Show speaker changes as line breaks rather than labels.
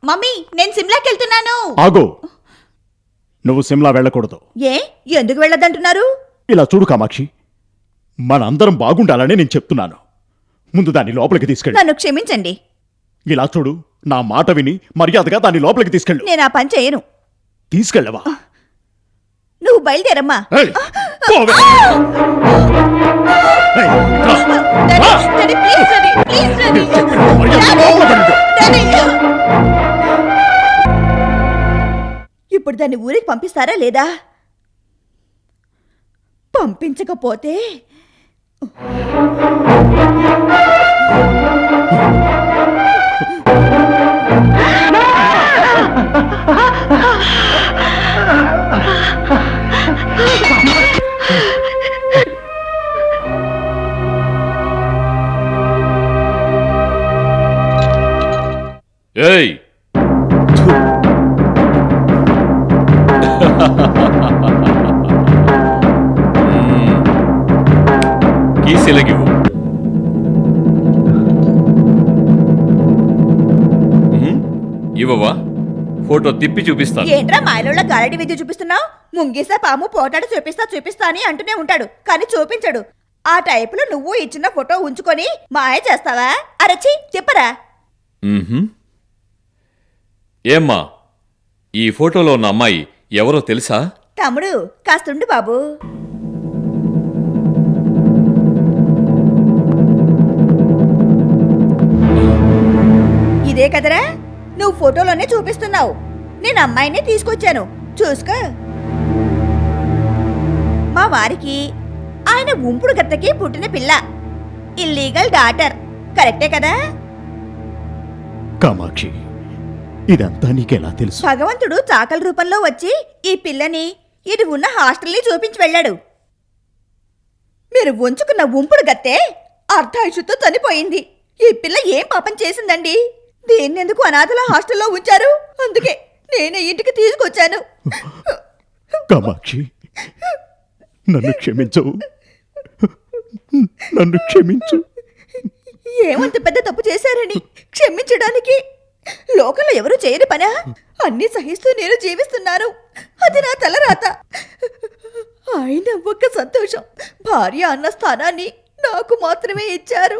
Mummy నేను సిమ్లాకి వెళ్తున్నాను.
ఆగు, నువ్వు సిమ్లా వెళ్ళకూడదు.
ఏ ఎందుకు వెళ్ళదంటున్నారు?
ఇలా చూడు కామాక్షి, మనందరం బాగుండాలని నేను చెప్తున్నాను. ముందు దాన్ని లోపలికి తీసుకెళ్ళి.
నన్ను క్షమించండి.
ఇలా చూడు, నా మాట విని మర్యాదగా దాన్ని లోపలికి తీసుకెళ్ళు.
నేను ఆ పని చేయను.
తీసుకెళ్ళవా?
నువ్వు బయలుదేరమ్మా.
ఏయ్, పోవే. ఏయ్, రా.
Daddy, daddy, please daddy, please daddy.
మర్యాదగా లోపలికి వెళ్ళు.
డాడీ. ఇప్పుడు దాన్ని ఊరికి పంపిస్తారా లేదా? పంపించకపోతే
ఏయ్, కీసిలగివు. ఇవ్వవా? ఫోటో తిప్పి చూపిస్తాను.
ఏంట్రా మాయలో గారడి విద్య చూపిస్తున్నావు? ముంగీసా పాము పోటాడు చూపిస్తా అని అంటూనే ఉంటాడు, కానీ చూపించడు. ఆ టైపులో నువ్వు ఇచ్చిన ఫోటో ఉంచుకొని మాయ చేస్తావా? అరచి చెప్పరా.
ఏమ్మా, ఈ ఫోటోలో ఉన్న అమ్మాయి ఎవరో తెలుసా?
తమ్ముడు కాస్తుండు బాబు. ఇదే కదరా నువ్వు ఫోటోలోనే చూపిస్తున్నావు. నేను అమ్మాయిని తీసుకొచ్చాను, చూసుకో. మా వారికి ఆయన ఉంపుడు గత్తకి పుట్టిన పిల్ల, ఇల్లీగల్ డాటర్. కరెక్టే కదా?
కామాక్షి, ఇదంతా నీకెలా తెలుసు?
భగవంతుడు చాకల రూపంలో వచ్చి ఈ పిల్లని ఇది ఉన్న హాస్టల్ని చూపించి వెళ్ళాడు. మీరు ఉంచుకున్న ఉంపుడు గత్తే అర్ధాయుషుతో చనిపోయింది. ఈ పిల్ల ఏం పాపం చేసిందండి? దీన్నెందుకు అనాథల హాస్టల్లో ఉంచారు? అందుకే నేనే ఇంటికి తీసుకొచ్చాను.
కామాక్షి, నన్ను క్షమించు, నన్ను క్షమించు.
ఏమంత పెద్ద తప్పు చేశారని క్షమించడానికి? లోకంలో ఎవరు చేయని పనా? అన్ని సహిస్తూ నేను జీవిస్తున్నాను, అది నా తలరాత. ఆయన ఒక్క సంతోషం, భార్య అన్న స్థానాన్ని నాకు మాత్రమే ఇచ్చారు.